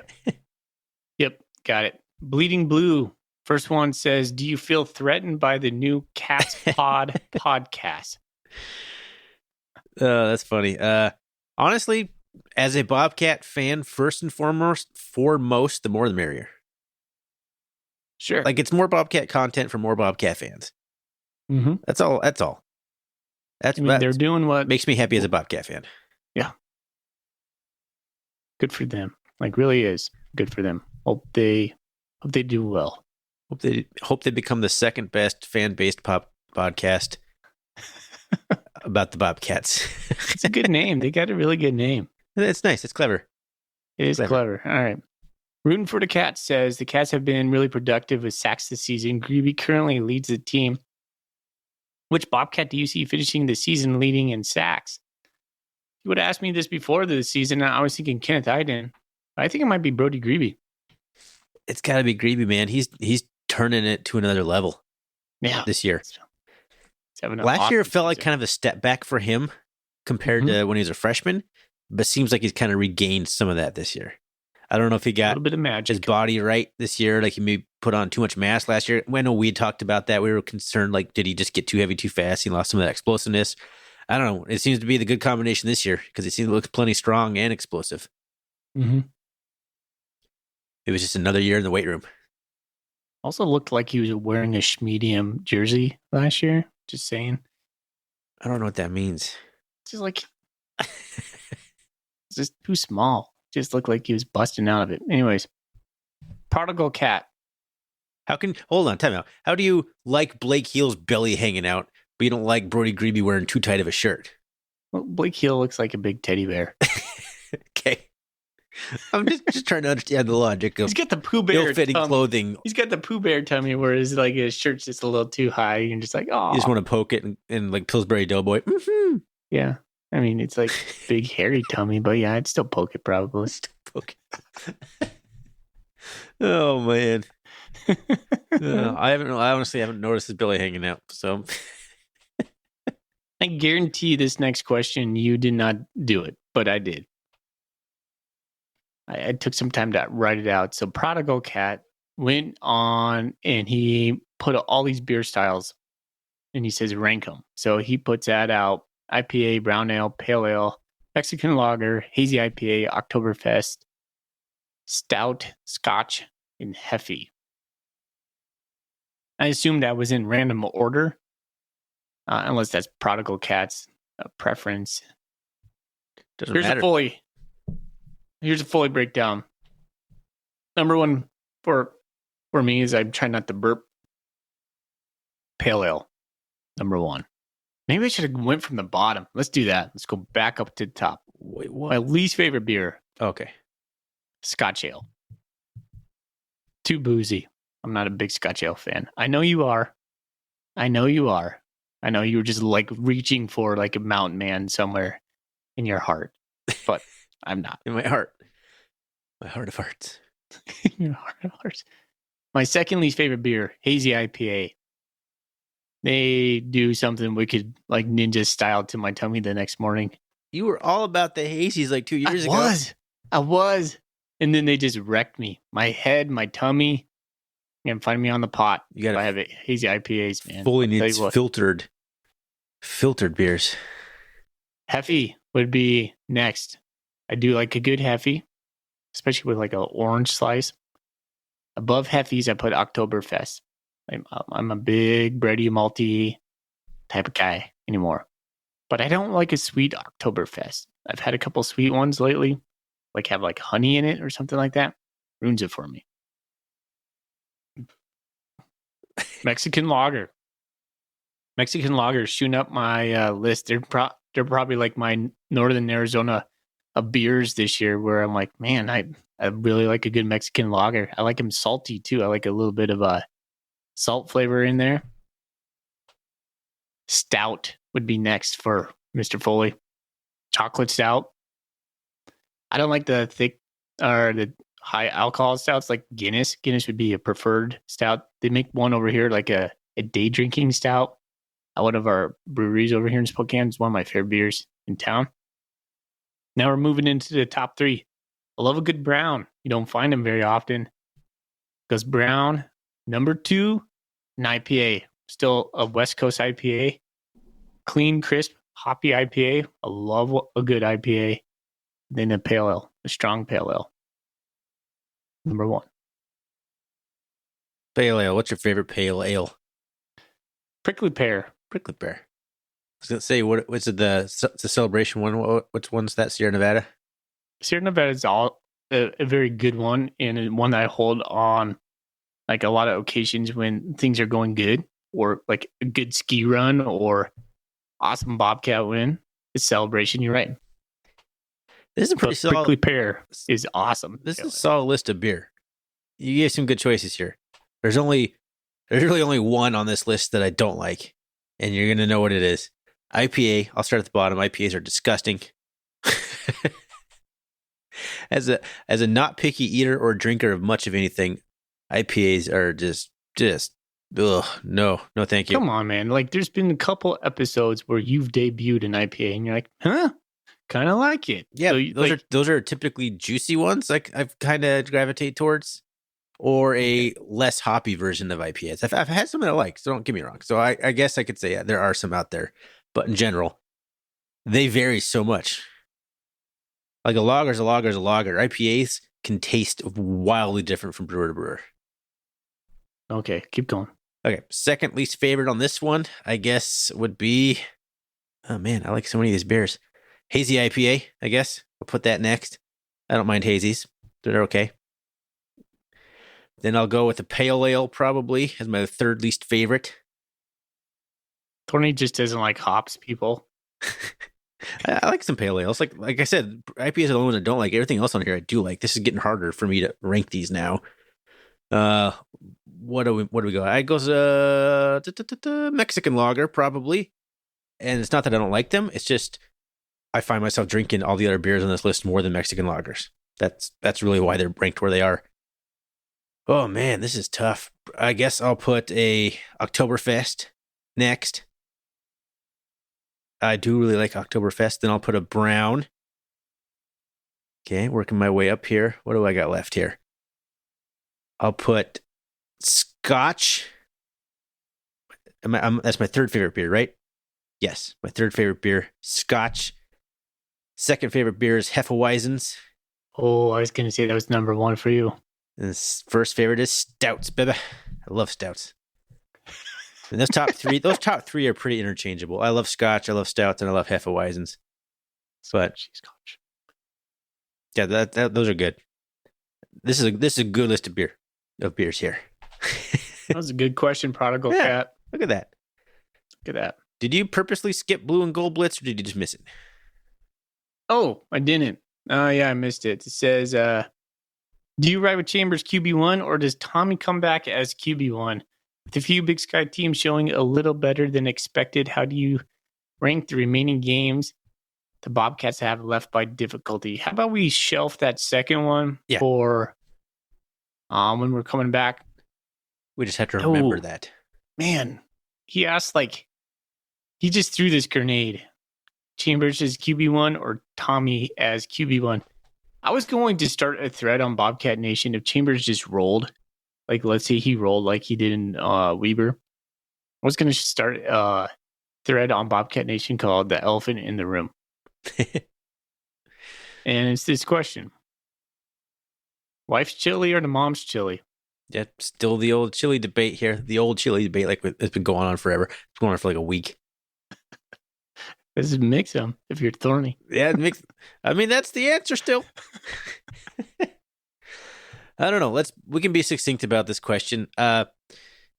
Yep, got it. Bleeding Blue. First one says, do you feel threatened by the new Cats Pod podcast? That's funny. Honestly, as a Bobcat fan, first and foremost, the more the merrier. Sure. Like, it's more Bobcat content for more Bobcat fans. Mm-hmm. That's all. They're doing what makes me happy as a Bobcat fan. Yeah. Good for them. Really is good for them. Hope they do well. Hope they become the second best fan-based podcast about the Bobcats. It's a good name. They got a really good name. It's nice. It's clever. It is clever. All right. Rooting for the Cats says the Cats have been really productive with sacks this season. Greeby currently leads the team. Which Bobcat do you see finishing the season leading in sacks? If you would have asked me this before the season, I was thinking Kenneth Iden. I think it might be Brody Greeby. It's got to be Greeby, man. He's turning it to another level. Yeah, this year. Last year felt like kind of a step back for him compared to when he was a freshman, but seems like he's kind of regained some of that this year. I don't know if he got a little bit of magic. His body right this year. Like, he may put on too much mass last year. I know we talked about that. We were concerned, like, did he just get too heavy too fast? He lost some of that explosiveness. I don't know. It seems to be the good combination this year because he seems to look plenty strong and explosive. Mm-hmm. It was just another year in the weight room. Also looked like he was wearing a medium jersey last year. Just saying. I don't know what that means. It's just like, it's just too small. Just looked like he was busting out of it. Anyways, Prodigal Cat. Hold on, time out. How do you like Blake Heel's belly hanging out, but you don't like Brody Greeby wearing too tight of a shirt? Well, Blake Heel looks like a big teddy bear. Okay. I'm just trying to understand the logic of he's got the Pooh Bear ill-fitting clothing. He's got the Pooh Bear tummy where his shirt's just a little too high. You're just like, oh. You just want to poke it and like Pillsbury Doughboy. Mm-hmm. Yeah. I mean, it's like big hairy tummy, but yeah, I'd still poke it probably. Oh, man. I honestly haven't noticed his belly hanging out. So I guarantee this next question, you did not do it, but I did. I took some time to write it out. So Prodigal Cat went on and he put all these beer styles and he says rank them. So he puts that out: IPA, brown ale, pale ale, Mexican lager, hazy IPA, Oktoberfest, stout, Scotch, and Heffy. I assume that was in random order, unless that's Prodigal Cat's preference. Doesn't Here's matter. a fully breakdown. Number one for me is I'm trying not to burp. Pale ale, number one. Maybe I should have went from the bottom. Let's do that. Let's go back up to the top. Wait, what? My least favorite beer, Okay. Scotch ale. Too boozy. I'm not a big Scotch ale fan. I know you are. I know you were just like reaching for like a mountain man somewhere in your heart, but I'm not. In my heart. My heart of hearts. Your heart of hearts. My second least favorite beer, hazy IPA. They do something wicked, like ninja style, to my tummy the next morning. You were all about the hazies like 2 years ago. I was. And then they just wrecked me. My head, my tummy. You can find me on the pot. You got if I to have it. Hazy IPAs, man. fully I'll tell needs you what. filtered beers. Heffy would be next. I do like a good Heffy, especially with like an orange slice. Above Heffies, I put Oktoberfest. I'm a big bready malty type of guy anymore. But I don't like a sweet Oktoberfest. I've had a couple sweet ones lately, like have like honey in it or something like that. Ruins it for me. Mexican lager. Mexican lager is shooting up my list. They're probably like my Northern Arizona of beers this year, where I'm like, man, I really like a good Mexican lager. I like them salty too. I like a little bit of a salt flavor in there. Stout would be next for Mr. Foley. Chocolate stout. I don't like the thick or the high alcohol stouts like Guinness. Guinness would be a preferred stout. They make one over here, like a day drinking stout at one of our breweries over here in Spokane. It's one of my favorite beers in town. Now we're moving into the top three. I love a good brown. You don't find them very often. Because brown, number two, an IPA. Still a West Coast IPA. Clean, crisp, hoppy IPA. I love a good IPA. Then a pale ale, a strong pale ale. Number one. Pale ale. What's your favorite pale ale? Prickly pear. Prickly pear. I was going to say, what's it, the celebration one? Which one's that? Sierra Nevada? Sierra Nevada is all a very good one, and one that I hold on like a lot of occasions when things are going good, or like a good ski run or awesome Bobcat win. It's celebration. You're right. This is a pretty solid. Prickly pear is awesome. This is a solid list of beer. You gave some good choices here. There's really only one on this list that I don't like, and you're gonna know what it is. IPA. I'll start at the bottom. IPAs are disgusting. As a not picky eater or drinker of much of anything, IPAs are just ugh, no, thank you. Come on, man. Like, there's been a couple episodes where you've debuted an IPA and you're like, huh? Kind of like it. Yeah, So, those are typically juicy ones. Like I've kind of gravitate towards, or a less hoppy version of IPAs. I've had some that I like, so don't get me wrong. So I guess I could say there are some out there, but in general, they vary so much. Like a lager is a lager is a lager. IPAs can taste wildly different from brewer to brewer. Okay, keep going. Okay, second least favorite on this one, I guess, would be. Oh man, I like so many of these beers. Hazy IPA, I guess. I'll put that next. I don't mind hazies. They're okay. Then I'll go with the pale ale, probably, as my third least favorite. Tony just doesn't like hops, people. I like some pale ales. Like I said, IPAs are the only ones I don't like. Everything else on here I do like. This is getting harder for me to rank these now. What do we go? I goes Mexican lager, probably. And it's not that I don't like them. It's just I find myself drinking all the other beers on this list more than Mexican lagers. That's really why they're ranked where they are. Oh man, this is tough. I guess I'll put a Oktoberfest next. I do really like Oktoberfest. Then I'll put a brown. Okay, working my way up here. What do I got left here? I'll put Scotch. That's my third favorite beer, right? Yes, my third favorite beer, Scotch. Second favorite beer is Hefeweizens. Oh, I was going to say that was number one for you. And first favorite is Stouts, baby. I love Stouts. And those top three are pretty interchangeable. I love Scotch, I love Stouts, and I love Hefeweizens. But Scotch. Yeah, those are good. This is a good list of beers here. That was a good question, Prodigal Cat. Look at that. Look at that. Did you purposely skip Blue and Gold Blitz, or did you just miss it? Oh, I didn't. Oh, yeah, I missed it. It says, do you ride with Chambers QB1, or does Tommy come back as QB1? With a few Big Sky teams showing a little better than expected, how do you rank the remaining games the Bobcats have left by difficulty? How about we shelf that second one for when we're coming back? We just have to remember that. Man, he asked he just threw this grenade. Chambers as QB1 or Tommy as QB1. I was going to start a thread on Bobcat Nation if Chambers just rolled. Let's say he rolled like he did in Weber. I was going to start a thread on Bobcat Nation called The Elephant in the Room. And it's this question. Wife's chili or the mom's chili? Yeah, still the old chili debate here. The old chili debate, it's been going on forever. It's going on for a week. This is mix them if you're thorny. Yeah, mix. I mean, that's the answer still. I don't know. We can be succinct about this question.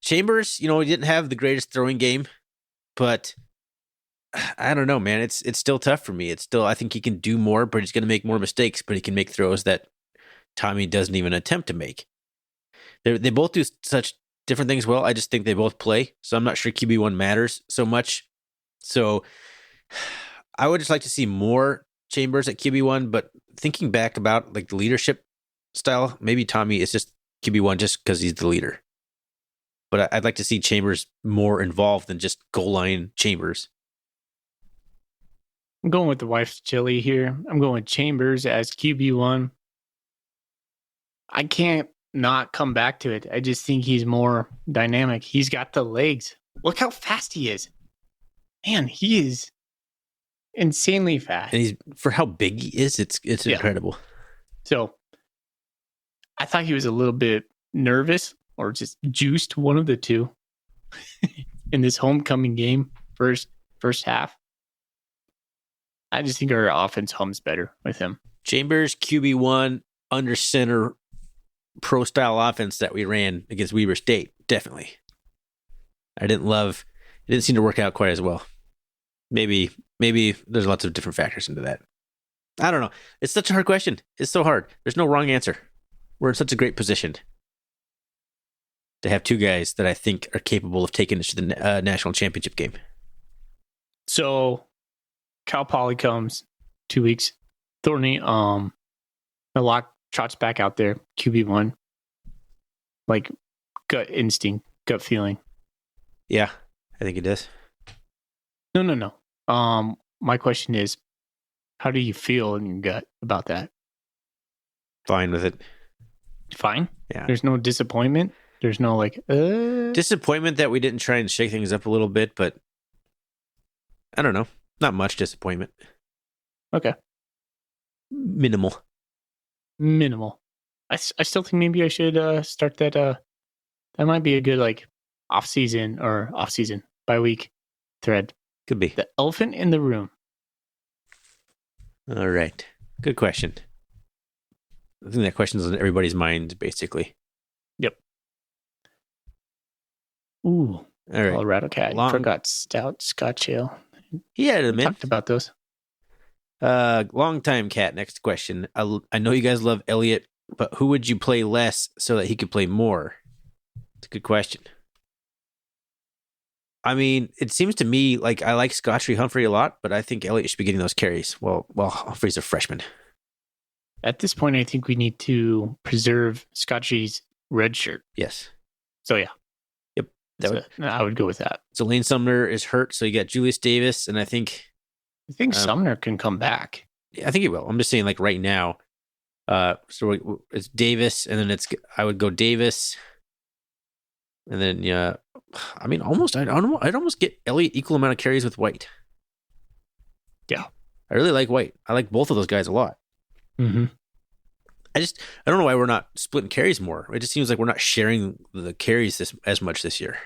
Chambers, he didn't have the greatest throwing game, but I don't know, man. It's still tough for me. I think he can do more, but he's going to make more mistakes, but he can make throws that Tommy doesn't even attempt to make. They both do such different things well. I just think they both play, so I'm not sure QB1 matters so much. So I would just like to see more Chambers at QB1, but thinking back about the leadership style, maybe Tommy is just QB1 just because he's the leader. But I'd like to see Chambers more involved than just goal line Chambers. I'm going with the wife's chili here. I'm going with Chambers as QB1. I can't not come back to it. I just think he's more dynamic. He's got the legs. Look how fast he is. Man, he is insanely fast. And for how big he is, it's incredible. So I thought he was a little bit nervous or just juiced, one of the two, in this homecoming game, first half. I just think our offense hums better with him. Chambers, QB1, under center, pro style offense that we ran against Weber State. Definitely. It didn't seem to work out quite as well. Maybe there's lots of different factors into that. I don't know. It's such a hard question. It's so hard. There's no wrong answer. We're in such a great position to have two guys that I think are capable of taking us to the national championship game. So Cal Poly comes 2 weeks. Thorny, a lot trots back out there. QB1, gut instinct, gut feeling. Yeah, I think it does. No. My question is, how do you feel in your gut about that? Fine with it. Fine? Yeah. There's no disappointment? There's no disappointment that we didn't try and shake things up a little bit, but I don't know. Not much disappointment. Okay. Minimal. I still think maybe I should start that. That might be a good off-season bi-week thread. Could be. The elephant in the room. All right. Good question. I think that question's on everybody's mind, basically. Yep. Ooh. All right. Colorado Cat. Forgot Stout, Scotch Ale. He had a talked about those. Long time Cat. Next question. I know you guys love Elliott, but who would you play less so that he could play more? It's a good question. I mean, it seems to me like I like Scotchery Humphrey a lot, but I think Elliott should be getting those carries. Well, Humphrey's a freshman. At this point, I think we need to preserve Scotchy's red shirt. Yes. So, yeah. Yep. I would go with that. So Lane Sumner is hurt, so you got Julius Davis, and I think Sumner can come back. I think he will. I'm just saying, right now, It's Davis, and then I would go Davis, and then I mean, I'd almost get Elliott equal amount of carries with White. Yeah, I really like White. I like both of those guys a lot. Mm-hmm. I don't know why we're not splitting carries more. It just seems like we're not sharing the carries as much this year.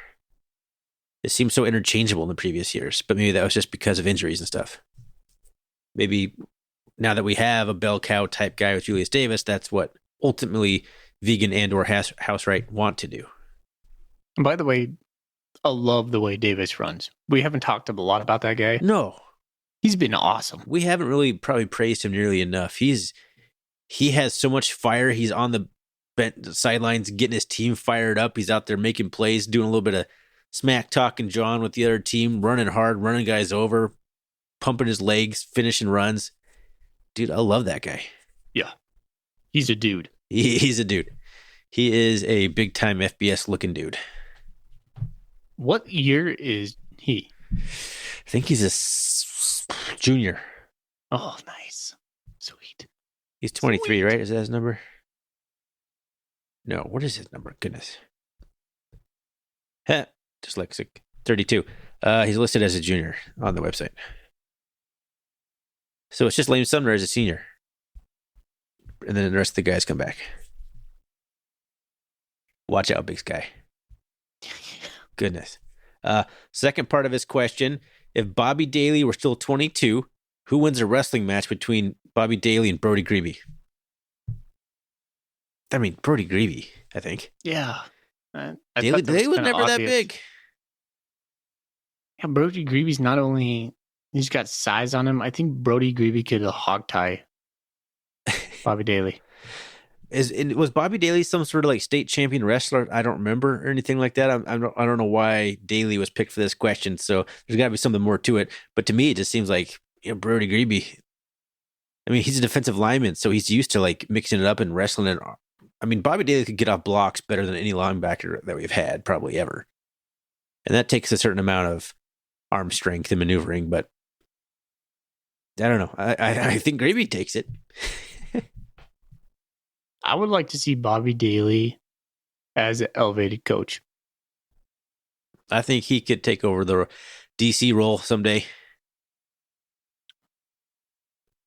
It seems so interchangeable in the previous years, but maybe that was just because of injuries and stuff. Maybe now that we have a bell cow type guy with Julius Davis, that's what ultimately Vegan and or Housewright want to do. And by the way, I love the way Davis runs. We haven't talked a lot about that guy. No. He's been awesome. We haven't really probably praised him nearly enough. He has so much fire. He's on the sidelines getting his team fired up. He's out there making plays, doing a little bit of smack talking John with the other team, running hard, running guys over, pumping his legs, finishing runs. Dude, I love that guy. Yeah. He's a dude. He's a dude. He is a big-time FBS looking dude. What year is he? I think he's a junior. Oh, nice. Sweet. He's 23, right? Is that his number? No, what is his number? Goodness. Dyslexic. 32. He's listed as a junior on the website. So it's just Lane Sumner as a senior. And then the rest of the guys come back. Watch out, Big Sky. Goodness. Second part of his question. If Bobby Daly were still 22, who wins a wrestling match between Bobby Daly and Brody Grebe? I mean, Brody Grebe, I think. Yeah. Daly was never that big. Yeah, Brody Grebe's not only... He's got size on him. I think Brody Grebe could hog tie Bobby Daly. Was Bobby Daly some sort of like state champion wrestler? I don't remember or anything like that. I don't know why Daly was picked for this question. So there's got to be something more to it. But to me, it just seems like Brody Grebe. I mean, he's a defensive lineman, so he's used to like mixing it up and wrestling it. I mean, Bobby Daly could get off blocks better than any linebacker that we've had probably ever, and that takes a certain amount of arm strength and maneuvering. But I don't know. I think Grebe takes it. I would like to see Bobby Daly as an elevated coach. I think he could take over the DC role someday.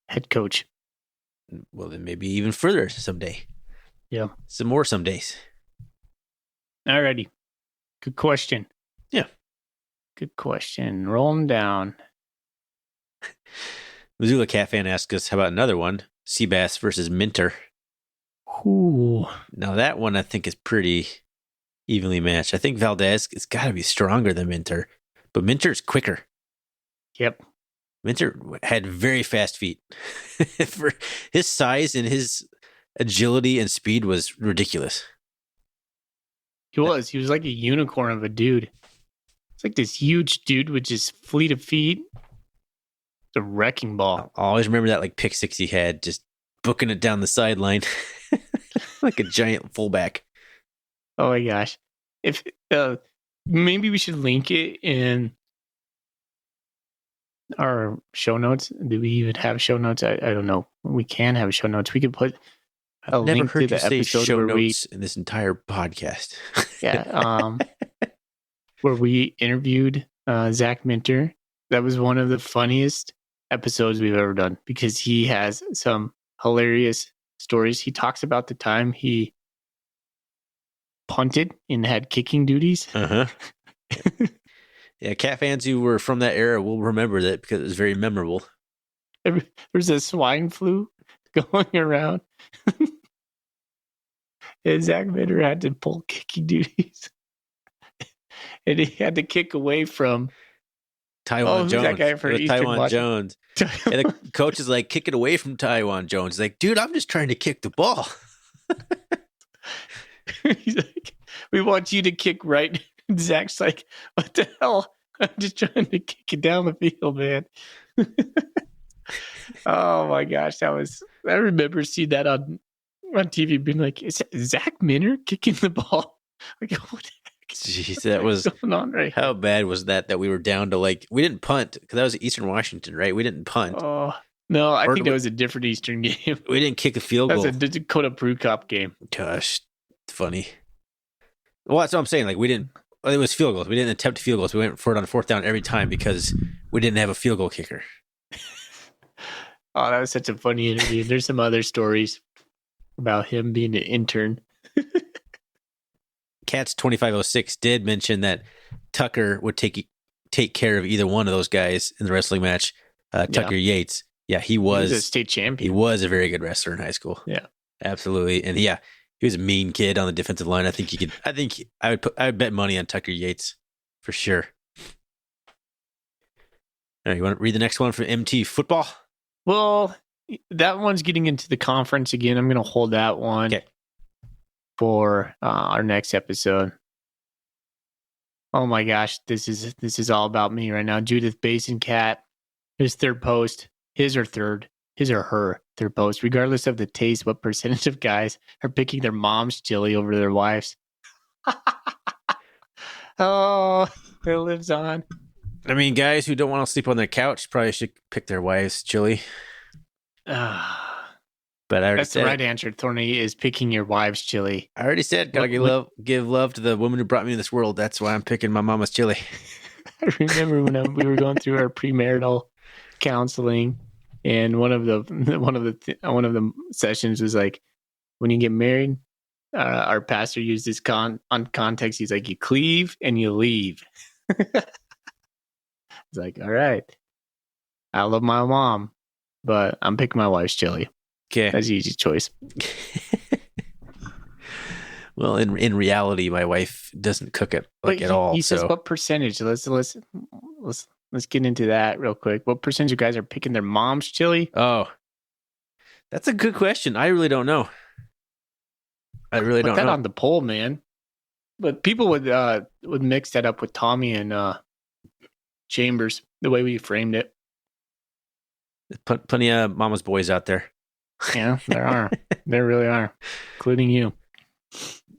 Head coach. Well, then maybe even further someday. Yeah. Some more some days. Alrighty. Good question. Yeah. Good question. Rolling down. Missoula Cat Fan asked us, how about another one? Seabass versus Minter. Ooh. Now that one I think is pretty evenly matched. I think Valdez has got to be stronger than Minter, but Minter's quicker. Yep. Minter had very fast feet. For his size and his agility and speed was ridiculous. He was like a unicorn of a dude. It's like this huge dude with just fleet of feet. It's a wrecking ball. I always remember that like pick six he had, just booking it down the sideline like a giant fullback. Oh my gosh. If maybe we should link it in our show notes. Do we even have show notes? I don't know. We can have show notes. We could put a I've never link heard to you the say episode show where notes in this entire podcast. Yeah, where we interviewed Zach Minter. That was one of the funniest episodes we've ever done because he has some hilarious stories. He talks about the time he punted and had kicking duties. Uh-huh. Yeah, Cat fans who were from that era will remember that because it was very memorable. There's a swine flu going around. And Zach Minter had to pull kicking duties. And he had to kick away from Taiwan Jones. That guy for Taiwan Jones. And the coach is like, kick it away from Taiwan Jones. He's like, dude, I'm just trying to kick the ball. He's like, we want you to kick right. And Zach's like, what the hell? I'm just trying to kick it down the field, man. Oh my gosh, I remember seeing that on TV, being like, is Zach Minter kicking the ball? Like, what the heck? Jeez, that was going on right how bad was that we were down to like, we didn't punt because that was Eastern Washington, right? We didn't punt. Oh, No, I Or think that was a different Eastern game. We didn't kick a field That goal. was a Dakota Brew Cup game. Gosh, funny. Well, that's what I'm saying. Like, we didn't. Well, it was field goals. We didn't attempt field goals. We went for it on fourth down every time because we didn't have a field goal kicker. Oh, that was such a funny interview. There's some other stories about him being an intern. Cats 2506 did mention that Tucker would take care of either one of those guys in the wrestling match. Tucker Yates. Yeah, he was a state champion. He was a very good wrestler in high school. Yeah, absolutely. And yeah, he was a mean kid on the defensive line. I would bet money on Tucker Yates for sure. All right, you want to read the next one from MT football? Well, that one's getting into the conference again. I'm going to hold that one for our next episode. Oh my gosh, this is all about me right now. Judith Basin Cat, his third post, his or her third post. Regardless of the taste, what percentage of guys are picking their mom's chili over their wife's? Oh, it lives on. I mean, guys who don't want to sleep on their couch probably should pick their wife's chili. But that's the right answer, Thorny, is picking your wife's chili. I already said, gotta give love to the woman who brought me in this world. That's why I'm picking my mama's chili. I remember when we were going through our premarital counseling, and one of the sessions was like, when you get married, our pastor used this on context. He's like, you cleave and you leave. It's like, all right, I love my mom, but I'm picking my wife's chili. Okay, that's the easy choice. Well, in reality, my wife doesn't cook it at all. He says, what percentage? Let's get into that real quick. What percentage of guys are picking their mom's chili? Oh, that's a good question. I really don't know. Put that on the poll, man. But people would mix that up with Tommy and Chambers, the way we framed it. Plenty of mama's boys out there. Yeah, there are. There really are, including you.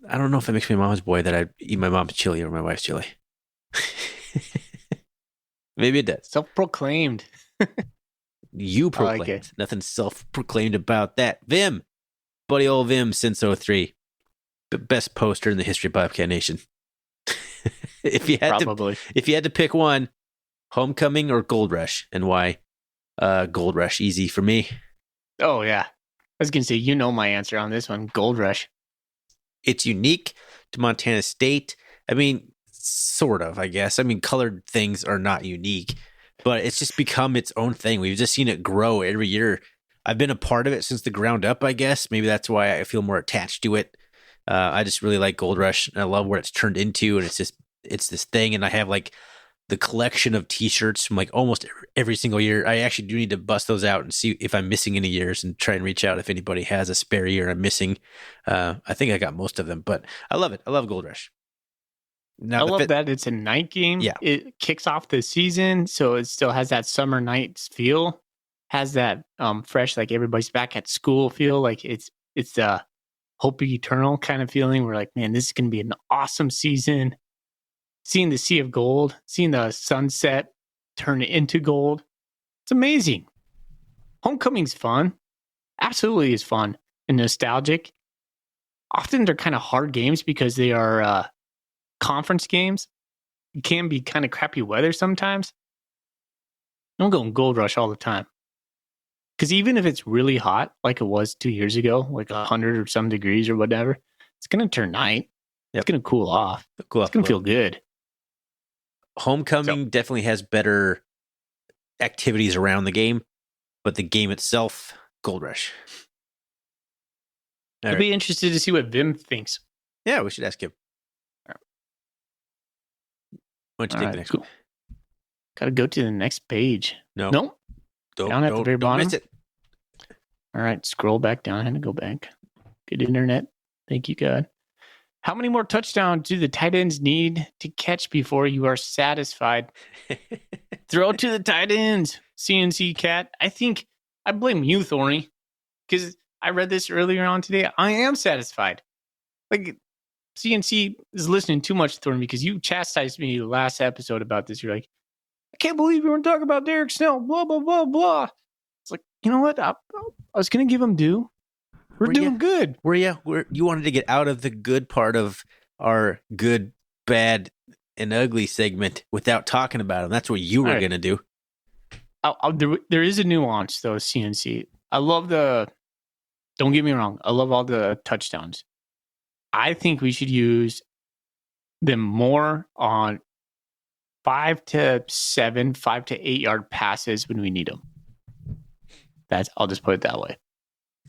I don't know if it makes me a mama's boy that I eat my mom's chili or my wife's chili. Maybe it does. Self-proclaimed. You proclaimed. Like it. Nothing self-proclaimed about that. Vim. Buddy old Vim since 03. The best poster in the history of Bobcat Nation. if you had to pick one, Homecoming or Gold Rush, and why? Gold Rush, easy for me. Oh yeah, I was gonna say, my answer on this one, Gold Rush. It's unique to Montana State. I mean, sort of, I guess. I mean, colored things are not unique, but it's just become its own thing. We've just seen it grow every year. I've been a part of it since the ground up, I guess. Maybe that's why I feel more attached to it. I just really like Gold Rush, and I love what it's turned into, and it's this thing, and I have like the collection of t-shirts from like almost every single year. I actually do need to bust those out and see if I'm missing any years and try and reach out if anybody has a spare year I'm missing. I think I got most of them, but I love it. I love Gold Rush. Now, I love that it's a night game. Yeah. It kicks off the season, so it still has that summer nights feel. Has that fresh, like everybody's back at school feel. Like it's the hope eternal kind of feeling. We're like, man, this is going to be an awesome season. Seeing the sea of gold, seeing the sunset turn into gold. It's amazing. Homecoming's fun. Absolutely is fun and nostalgic. Often they're kind of hard games because they are conference games. It can be kind of crappy weather sometimes. I'm going Gold Rush all the time. Because even if it's really hot, like it was 2 years ago, like 100 or some degrees or whatever, it's going to turn night. Yep. It's going to cool off. It's going to feel good. Homecoming definitely has better activities around the game, but the game itself, Gold Rush. I'd be interested to see what Vim thinks. Yeah, we should ask him. All right. Why don't you take the next one? Got to go to the next page. No. Down at the very bottom. Don't miss it. All right, scroll back down and go back. Good internet. Thank you, God. How many more touchdowns do the tight ends need to catch before you are satisfied? Throw to the tight ends, CNC Cat. I think I blame you, Thorny, because I read this earlier on today. I am satisfied. Like, CNC is listening too much, Thorny, because you chastised me last episode about this. You're like, I can't believe you weren't talking about Derek Snell, blah, blah, blah, blah. It's like, you know what? I was going to give them due. We're doing good. You wanted to get out of the good part of our good, bad, and ugly segment without talking about them. That's what you were going to do. There is a nuance, though, CNC. I love don't get me wrong, I love all the touchdowns. I think we should use them more on 5 to 7, 5 to 8 yard passes when we need them. I'll just put it that way.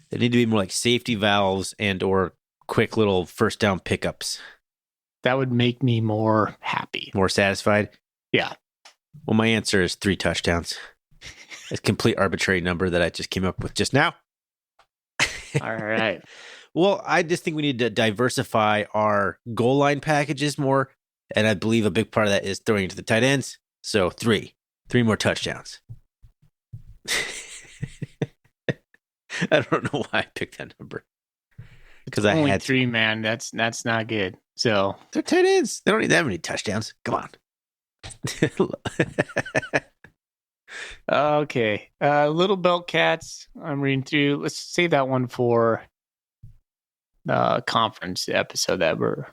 They need to be more like safety valves and or quick little first down pickups. That would make me more happy. More satisfied? Yeah. Well, my answer is 3 touchdowns. It's a complete arbitrary number that I just came up with just now. All right. Well, I just think we need to diversify our goal line packages more. And I believe a big part of that is throwing it to the tight ends. So 3 more touchdowns. I don't know why I picked that number. Because I had 3, man. That's not good. So they're tight ends. They don't need that many touchdowns. Come on. Okay. Little Belt Cats. I'm reading through. Let's save that one for the conference episode that we're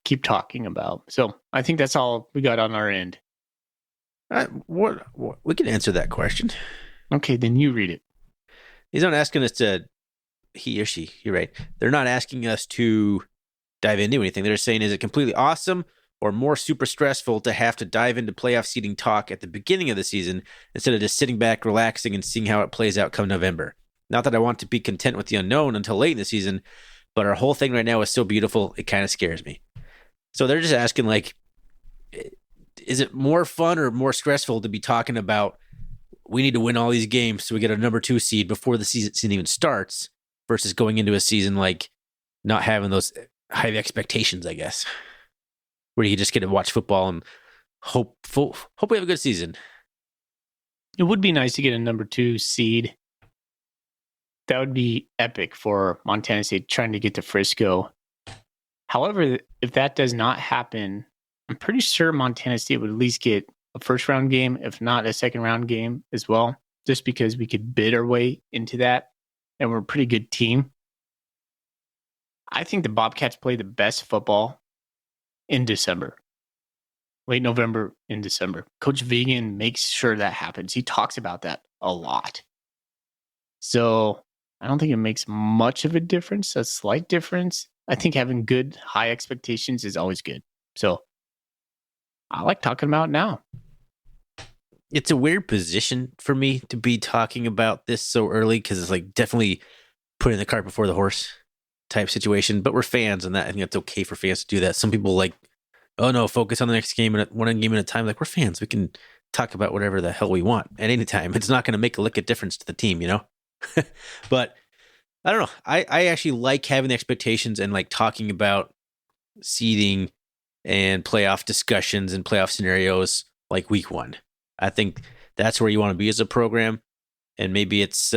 keep talking about. So I think that's all we got on our end. What we can answer that question. Okay, then you read it. He's not asking us to, he or she, you're right. They're not asking us to dive into anything. They're saying, is it completely awesome or more super stressful to have to dive into playoff seeding talk at the beginning of the season instead of just sitting back, relaxing, and seeing how it plays out come November? Not that I want to be content with the unknown until late in the season, but our whole thing right now is so beautiful, it kind of scares me. So they're just asking, like, is it more fun or more stressful to be talking about we need to win all these games so we get a number 2 seed before the season even starts versus going into a season like not having those high expectations, I guess, where you just get to watch football and hope we have a good season. It would be nice to get a number 2 seed. That would be epic for Montana State trying to get to Frisco. However, if that does not happen, I'm pretty sure Montana State would at least get a first round game, if not a second round game as well, just because we could bid our way into that. And we're a pretty good team. I think the Bobcats play the best football in December, late November in December. Coach Vegan makes sure that happens. He talks about that a lot. So I don't think it makes much of a difference, a slight difference. I think having good, high expectations is always good. So I like talking about it now. It's a weird position for me to be talking about this so early because it's like definitely putting the cart before the horse type situation. But we're fans, and that I think that's okay for fans to do that. Some people like, oh no, focus on the next game and one game at a time. Like, we're fans, we can talk about whatever the hell we want at any time. It's not going to make a lick of difference to the team, you know. But I don't know. I actually like having the expectations and like talking about seeding and playoff discussions and playoff scenarios like week 1. I think that's where you want to be as a program. And maybe it's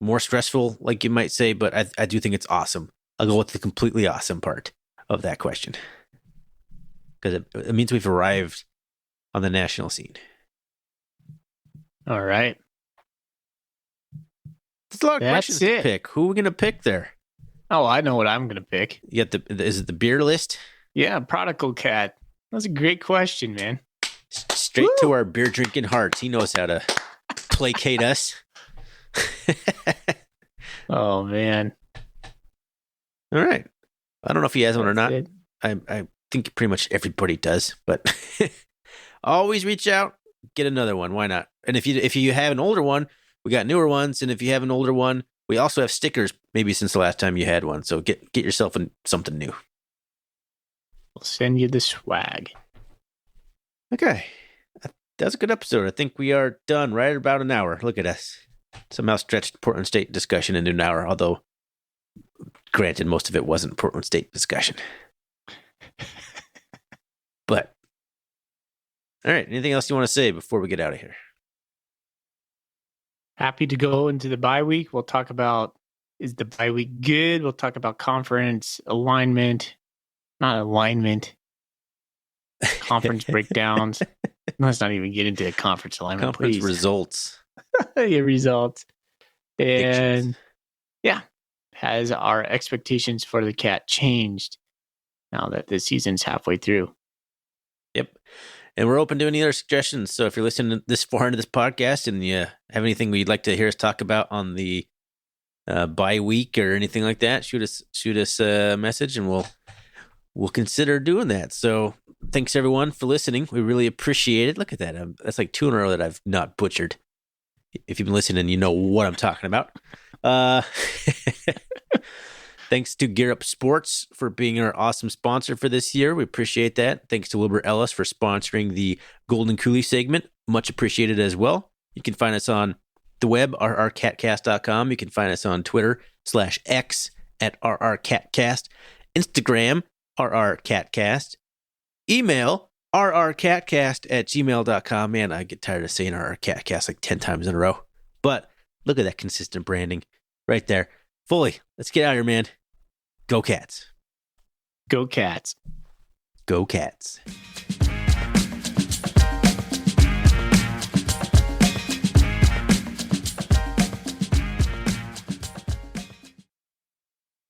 more stressful, like you might say, but I do think it's awesome. I'll go with the completely awesome part of that question. Because it means we've arrived on the national scene. All right. There's a lot of questions to pick. Who are we going to pick there? Oh, I know what I'm going to pick. You got is it the beer list? Yeah, Prodigal Cat. That's a great question, man. Straight to our beer drinking hearts. He knows how to placate us. Oh, man. All right. I don't know if he has one or not. It. I think pretty much everybody does, but always reach out, get another one. Why not? And if you have an older one, we got newer ones. And if you have an older one, we also have stickers, maybe since the last time you had one. So get yourself something new. We'll send you the swag. Okay. That's a good episode. I think we are done right about an hour. Look at us. Somehow stretched Portland State discussion into an hour, although granted, most of it wasn't Portland State discussion. But, all right. Anything else you want to say before we get out of here? Happy to go into the bye week. We'll talk about, is the bye week good? We'll talk about conference alignment, not alignment, conference breakdowns. Let's not even get into conference alignment. Conference please. results. Your results. And yeah, has our expectations for the cat changed now that the season's halfway through? Yep. And we're open to any other suggestions. So if you're listening this far into this podcast and you have anything we'd like to hear us talk about on the bye week or anything like that, shoot us a message and we'll consider doing that. So thanks everyone for listening. We really appreciate it. Look at that. That's like 2 in a row that I've not butchered. If you've been listening, you know what I'm talking about. Thanks to Gear Up Sports for being our awesome sponsor for this year. We appreciate that. Thanks to Wilbur Ellis for sponsoring the Golden Coolie segment. Much appreciated as well. You can find us on the web, rrcatcast.com. You can find us on Twitter /X at rrcatcast. Instagram, rrcatcast. Email, rrcatcast@gmail.com. Man, I get tired of saying rrcatcast like 10 times in a row. But look at that consistent branding right there. Foley, let's get out of here, man. Go Cats. Go Cats. Go Cats.